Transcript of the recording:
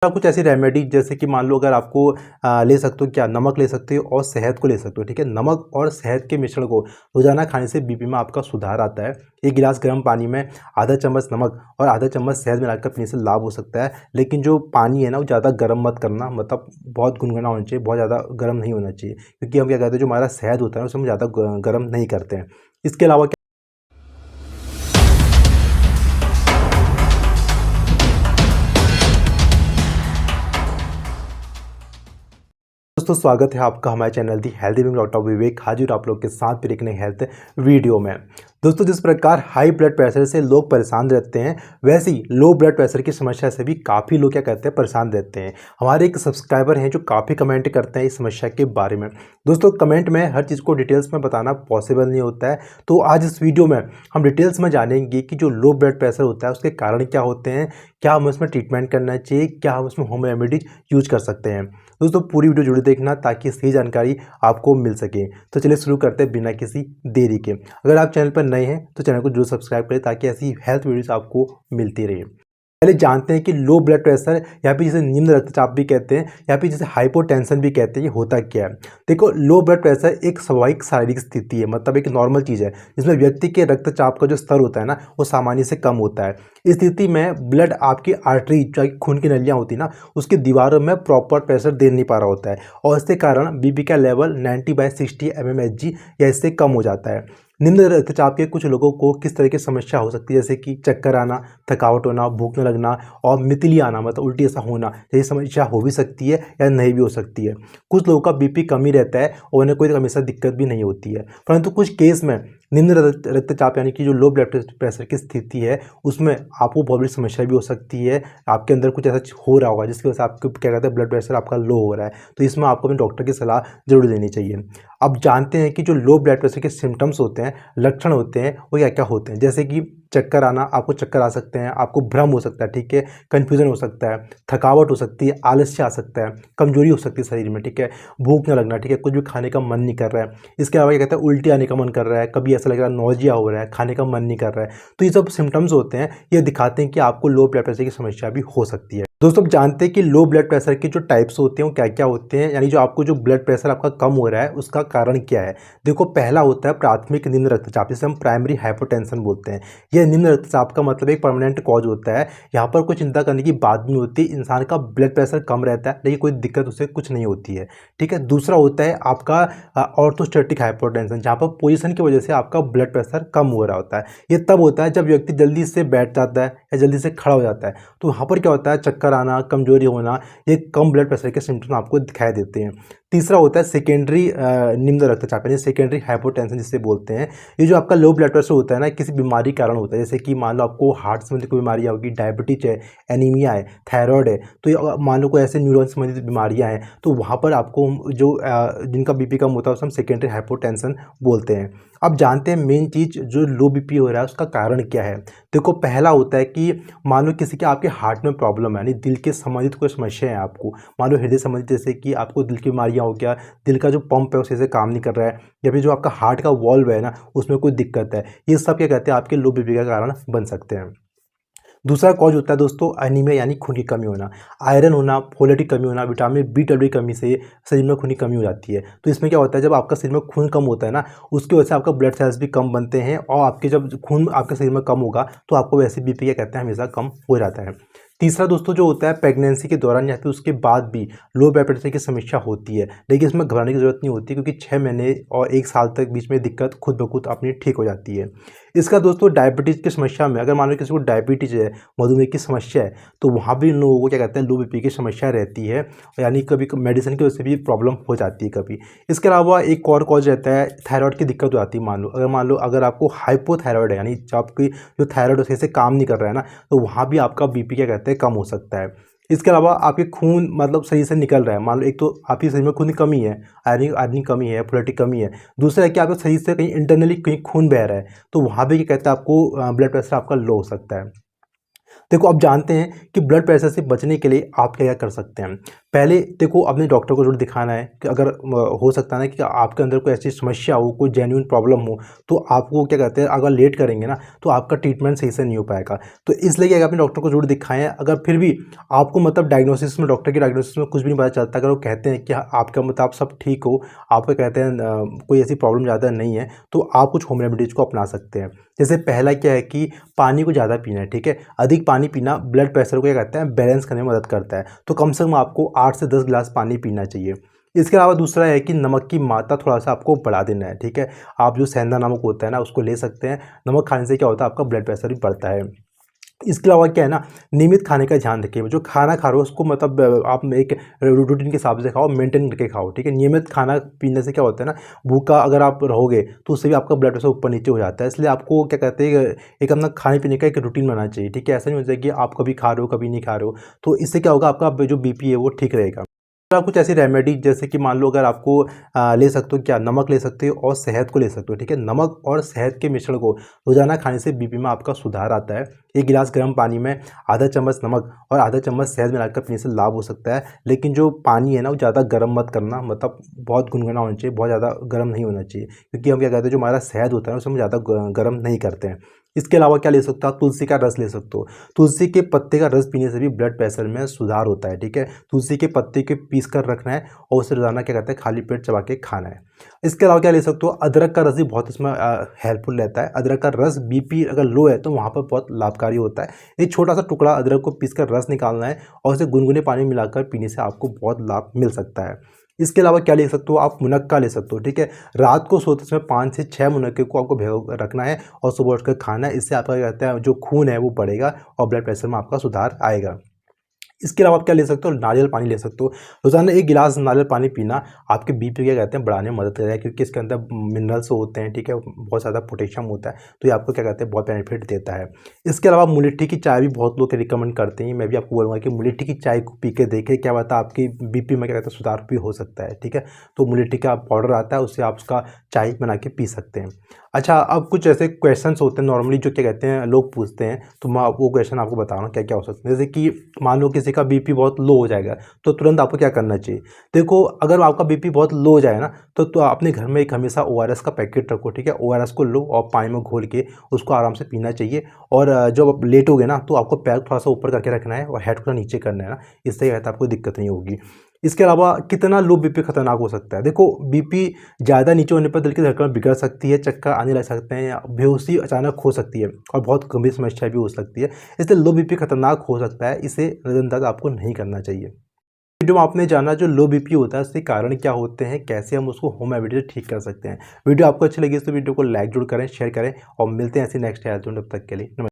कुछ ऐसी रेमेडी जैसे कि मान लो अगर आपको ले सकते हो, क्या नमक ले सकते हो और शहद को ले सकते हो। ठीक है, नमक और शहद के मिश्रण को रोजाना खाने से बीपी में आपका सुधार आता है। एक गिलास गर्म पानी में आधा चम्मच नमक और आधा चम्मच शहद मिलाकर पीने से लाभ हो सकता है। लेकिन जो पानी है ना वो ज़्यादा गर्म मत करना, मतलब बहुत गुनगुना होना चाहिए, बहुत ज़्यादा गर्म नहीं होना चाहिए, क्योंकि हम क्या कहते हैं जो हमारा शहद होता है उसे हम ज़्यादा गर्म नहीं करते हैं। इसके अलावा दोस्तों, स्वागत है आपका हमारे चैनल दी हेल्दी विंग डॉक्टर विवेक हाजिर आप लोग के साथ फिर एक नई हेल्थ वीडियो में। दोस्तों, जिस प्रकार हाई ब्लड प्रेशर से लोग परेशान रहते हैं, वैसे ही लो ब्लड प्रेशर की समस्या से भी काफ़ी लोग क्या कहते हैं परेशान रहते हैं। हमारे एक सब्सक्राइबर हैं जो काफ़ी कमेंट करते हैं इस समस्या के बारे में। दोस्तों, कमेंट में हर चीज़ को डिटेल्स में बताना पॉसिबल नहीं होता है, तो आज इस वीडियो में हम डिटेल्स में जानेंगे कि जो लो ब्लड प्रेशर होता है उसके कारण क्या होते हैं, क्या हमें उसमें ट्रीटमेंट करना चाहिए, क्या हम उसमें होम रेमेडीज यूज कर सकते हैं। दोस्तों, पूरी वीडियो जरूर देखना ताकि सही जानकारी आपको मिल सके। तो चलिए शुरू करते हैं बिना किसी देरी के। अगर आप चैनल पर नए हैं तो चैनल को जरूर सब्सक्राइब करें ताकि ऐसी हेल्थ वीडियोस आपको मिलती रहे। पहले जानते हैं कि लो ब्लड प्रेशर या फिर जिसे निम्न रक्तचाप भी कहते हैं या फिर जिसे हाइपोटेंशन भी कहते हैं, ये होता क्या है। देखो, लो ब्लड प्रेशर एक स्वाभाविक शारीरिक स्थिति है, मतलब एक नॉर्मल चीज़ है जिसमें व्यक्ति के रक्तचाप का जो स्तर होता है ना वो सामान्य से कम होता है। इस स्थिति में ब्लड आपकी आर्टरी जो खून की नलियाँ होती है ना उसकी दीवारों में प्रॉपर प्रेशर दे नहीं पा रहा होता है, और इसके कारण बीपी का लेवल 90/60 mmHg या इससे कम हो जाता है। निम्न रक्तचाप के कुछ लोगों को किस तरह की समस्या हो सकती है, जैसे कि चक्कर आना, थकावट होना, भूख न लगना और मितली आना, मतलब उल्टी ऐसा होना। ये समस्या हो भी सकती है या नहीं भी हो सकती है। कुछ लोगों का बीपी कम ही रहता है और उन्हें कोई हमेशा दिक्कत भी नहीं होती है, परंतु कुछ केस में निम्न रक्तचाप यानी कि जो लो ब्लड प्रेशर की स्थिति है उसमें आपको बहुत बड़ी समस्या भी हो सकती है। आपके अंदर कुछ ऐसा हो रहा होगा जिसकी वजह से आपको क्या कहते हैं ब्लड प्रेशर आपका लो हो रहा है, तो इसमें आपको अपने डॉक्टर की सलाह जरूर लेनी चाहिए। अब जानते हैं कि जो लो ब्लड प्रेशर के सिम्टम्स होते हैं, लक्षण होते हैं, वो क्या क्या होते हैं। जैसे कि चक्कर आना, आपको चक्कर आ सकते हैं, आपको भ्रम हो सकता है, ठीक है, कन्फ्यूजन हो सकता है, थकावट हो सकती है, आलस्य आ सकता है, कमजोरी हो सकती है शरीर में, ठीक है, भूख न लगना, ठीक है, कुछ भी खाने का मन नहीं कर रहा है। इसके अलावा क्या कहते हैं उल्टी आने का मन कर रहा है, कभी ऐसा लग रहा है नौजिया हो रहा है, खाने का मन नहीं कर रहा है। तो ये सब सिम्टम्स होते हैं, ये दिखाते हैं कि आपको लो ब्लड प्रेशर की समस्या भी हो सकती है। दोस्तों, अब जानते हैं कि लो ब्लड प्रेशर के जो टाइप्स होते हैं वो क्या क्या होते हैं, यानी जो आपको जो ब्लड प्रेशर आपका कम हो रहा है उसका कारण क्या है। देखो, पहला होता है प्राथमिक निम्न रक्तचाप, जिसे हम प्राइमरी हाइपोटेंशन बोलते हैं। यह निम्न रक्तचाप का मतलब एक परमानेंट कॉज होता है। यहाँ पर कुछ चिंता करने की बात नहीं होती, इंसान का ब्लड प्रेशर कम रहता है लेकिन कोई दिक्कत उसे कुछ नहीं होती है, ठीक है। दूसरा होता है आपका ऑर्थोस्टैटिक हाइपोटेंशन, जहाँ पर पोजीशन की वजह से आपका ब्लड प्रेशर कम हो रहा होता है। ये तब होता है जब व्यक्ति जल्दी से बैठ जाता है या जल्दी से खड़ा हो जाता है, तो वहाँ पर क्या होता है चक्कर आना, कमजोरी होना, ये कम ब्लड प्रेशर के सिम्टम्स आपको दिखाई देते हैं। तीसरा होता है सेकेंडरी निम्न रक्तचाप यानी सेकेंडरी हाइपोटेंशन जिसे बोलते हैं। ये जो आपका लो ब्लड प्रेशर होता है ना किसी बीमारी कारण होता है, जैसे कि मान लो आपको हार्ट संबंधी कोई बीमारियाँ होगी, डायबिटीज है, एनीमिया है, थायराइड है, तो ये मान लो कोई ऐसे न्यूरॉन संबंधित बीमारियाँ हैं, तो वहाँ पर आपको जो जिनका बीपी कम होता है उसे हम सेकेंडरी हाइपोटेंशन बोलते हैं। अब जानते हैं मेन चीज़ जो लो बीपी हो रहा है उसका कारण क्या है। देखो, पहला होता है कि मान लो किसी के आपके हार्ट में प्रॉब्लम है, यानी दिल के संबंधित कोई समस्या है आपको, मान लो हृदय संबंधित, जैसे कि आपको दिल की बीमारियाँ हो गया, दिल का जो पंप है उसे से काम नहीं कर रहा है, या फिर जो आपका हार्ट का वॉल्व है ना उसमें कोई दिक्कत है, ये सब क्या कहते हैं आपके लो बीपी का कारण बन सकते हैं। दूसरा कॉज होता है दोस्तों एनीमिया यानी खून की कमी होना, आयरन होना, फोलेट की कमी होना, विटामिन B12 की कमी से शरीर में खून की कमी हो जाती है। तो इसमें क्या होता है जब आपका शरीर में खून कम होता है ना उसकी वजह से आपका ब्लड सेल्स भी कम बनते हैं, और आपके जब खून आपके शरीर में कम होगा तो आपको वैसे बीपी क्या कहते हैं हमेशा कम हो जाता है। तीसरा दोस्तों जो होता है प्रेगनेंसी के दौरान या फिर उसके बाद भी लो ब्लड प्रेशर की समस्या होती है, लेकिन इसमें घबराने की जरूरत नहीं होती क्योंकि 6 महीने और 1 साल तक बीच में दिक्कत खुद ब खुद अपनी ठीक हो जाती है। इसका दोस्तों डायबिटीज़ की समस्या में अगर मान लो किसी को डायबिटीज़ है, मधुमेह की समस्या है, तो वहाँ भी इन लोगों को क्या कहते हैं लो बीपी की समस्या रहती है, यानी कभी मेडिसिन की वजह से भी प्रॉब्लम हो जाती है कभी। इसके अलावा एक और कॉज रहता है थायराइड की दिक्कत हो जाती है। मान लो अगर आपको हाइपोथायराइड है, यानी जो आपकी जो थायराइड सही से काम नहीं कर रहा है ना, तो वहाँ भी आपका बीपी क्या कहते हैं कम हो सकता है। इसके अलावा आपके खून मतलब सही से निकल रहा है, मान लो एक तो आपके शरीर में खून की कमी है, आयरन की कमी है, फोलेट की कमी है। दूसरा है कि आपके शरीर से कहीं इंटरनली कहीं खून बह रहा है, तो वहाँ भी क्या कहते हैं आपको ब्लड प्रेशर आपका लो हो सकता है। देखो, अब जानते हैं कि ब्लड प्रेशर से बचने के लिए आप क्या क्या कर सकते हैं। पहले देखो, अपने डॉक्टर को जरूर दिखाना है कि अगर हो सकता है ना कि आपके अंदर कोई ऐसी समस्या हो, कोई जेन्युइन प्रॉब्लम हो, तो आपको क्या कहते हैं, अगर लेट करेंगे ना तो आपका ट्रीटमेंट सही से नहीं हो पाएगा। तो इसलिए क्या अपने डॉक्टर को जरूर दिखाएं। अगर फिर भी आपको मतलब डायग्नोसिस में, डॉक्टर की डायग्नोसिस में कुछ भी नहीं पता चलता, अगर वो कहते हैं कि आपका मतलब आप सब ठीक हो, आपको कहते हैं कोई ऐसी प्रॉब्लम ज़्यादा नहीं है, तो आप कुछ होम रेमेडीज़ को अपना सकते हैं। जैसे पहला क्या है कि पानी को ज़्यादा पीना है, ठीक है। अधिक पानी पीना ब्लड प्रेशर को क्या कहते हैं, बैलेंस करने में मदद करता है। तो कम से कम आपको 8 से 10 गिलास पानी पीना चाहिए। इसके अलावा दूसरा है कि नमक की मात्रा थोड़ा सा आपको बढ़ा देना है, ठीक है। आप जो सेंधा नमक होता है ना उसको ले सकते हैं। नमक खाने से क्या होता है, आपका ब्लड प्रेशर भी बढ़ता है। इसके अलावा क्या है ना, नियमित खाने का ध्यान रखिए। जो खाना खा रहे हो उसको मतलब आप एक रूटीन के हिसाब से खाओ, मेंटेन करके खाओ, ठीक है। नियमित खाना पीने से क्या होता है ना, भूखा अगर आप रहोगे तो उससे भी आपका ब्लड प्रेशर ऊपर नीचे हो जाता है। इसलिए आपको क्या कहते हैं, एक अपना खाने पीने का एक रूटीन बनाना चाहिए, ठीक है। ऐसा नहीं हो जाए कि आप कभी खा रहे हो कभी नहीं खा रहे हो। तो इससे क्या होगा, आपका जो बीपी है वो ठीक रहेगा। आप कुछ ऐसी रेमेडी, जैसे कि मान लो अगर आपको ले सकते हो, क्या नमक ले सकते हो और शहद को ले सकते हो, ठीक है। नमक और शहद के मिश्रण को रोजाना खाने से बीपी में आपका सुधार आता है। एक गिलास गर्म पानी में आधा चम्मच नमक और आधा चम्मच शहद मिलाकर पीने से लाभ हो सकता है। लेकिन जो पानी है ना वो ज़्यादा गर्म मत करना, मतलब बहुत गुनगुना होना चाहिए, बहुत ज़्यादा गर्म नहीं होना चाहिए। क्योंकि हम क्या कहते हैं, जो हमारा शहद होता है उसमें ज़्यादा गर्म नहीं करते हैं। इसके अलावा क्या ले सकते हो, आप तुलसी का रस ले सकते हो। तुलसी के पत्ते का रस पीने से भी ब्लड प्रेशर में सुधार होता है, ठीक है। तुलसी के पत्ते के पीस कर रखना है और उसे रोजाना क्या कहते हैं, खाली पेट चबा के खाना है। इसके अलावा क्या ले सकते हो, अदरक का रस भी बहुत इसमें हेल्पफुल रहता है। अदरक का रस बीपी अगर लो है तो वहाँ पर बहुत लाभकारी होता है। एक छोटा सा टुकड़ा अदरक को पीस कर रस निकालना है और उसे गुनगुने पानी में मिलाकर पीने से आपको बहुत लाभ मिल सकता है। इसके अलावा क्या ले सकते हो, आप मुनक्का ले सकते हो, ठीक है। रात को सोते समय 5 से 6 मुनक्के को आपको भिगो रखना है और सुबह उठकर खाना है। इससे आपका क्या कहते हैं, जो खून है वो बढ़ेगा और ब्लड प्रेशर में आपका सुधार आएगा। इसके अलावा आप क्या ले सकते हो, नारियल पानी ले सकते हो। रोजाना 1 गिलास नारियल पानी पीना आपके बीपी क्या कहते हैं, बढ़ाने में मदद करेगा, क्योंकि इसके अंदर मिनरल्स होते हैं, ठीक है। बहुत ज़्यादा पोटेशियम होता है, तो ये आपको क्या कहते हैं, बहुत बेनिफिट देता है। इसके अलावा मुलेठी की चाय भी बहुत लोग रिकमेंड करते हैं। मैं भी आपको बोलूँगा कि मुलेठी की चाय को पी के देखें, क्या पता आपकी बीपी में क्या कहते हैं सुधार भी हो सकता है, ठीक है। तो मुलेठी का पाउडर आता है, उससे आप उसका चाय बना के पी सकते हैं। अच्छा, अब कुछ ऐसे क्वेश्चंस होते हैं नॉर्मली जो क्या कहते हैं लोग पूछते हैं, तो मैं वो क्वेश्चन आपको बता रहा हूँ क्या क्या हो सकते हैं। जैसे कि मान लो किसी का बीपी बहुत लो हो जाएगा, तो तुरंत आपको क्या करना चाहिए। देखो, अगर आपका बीपी बहुत लो हो जाए ना, तो अपने घर में एक हमेशा ORS का पैकेट रखो, ठीक है। ORS को लो और पानी में घोल के उसको आराम से पीना चाहिए। और जब आप लेटोगे ना तो आपको पैर थोड़ा सा ऊपर करके रखना है और हेड को नीचे करना है ना, इससे क्या कहता है आपको दिक्कत नहीं होगी। इसके अलावा कितना लो बीपी खतरनाक हो सकता है, देखो बीपी ज़्यादा नीचे होने पर दिल की धड़कन बिगड़ सकती है, चक्कर आने लग सकते हैं या बेहोशी अचानक हो सकती है और बहुत गंभीर समस्या भी हो सकती है। इसलिए लो बीपी खतरनाक हो सकता है, इसे नज़रअंदाज आपको नहीं करना चाहिए। वीडियो में आपने जाना जो लो बीपी होता है उसके कारण क्या होते हैं, कैसे हम उसको होम रेमेडी से ठीक कर सकते हैं। वीडियो आपको अच्छी लगी तो वीडियो को लाइक जरूर करें, शेयर करें और मिलते हैं ऐसे नेक्स्ट हेल्थ तब तक के लिए नमस्कार।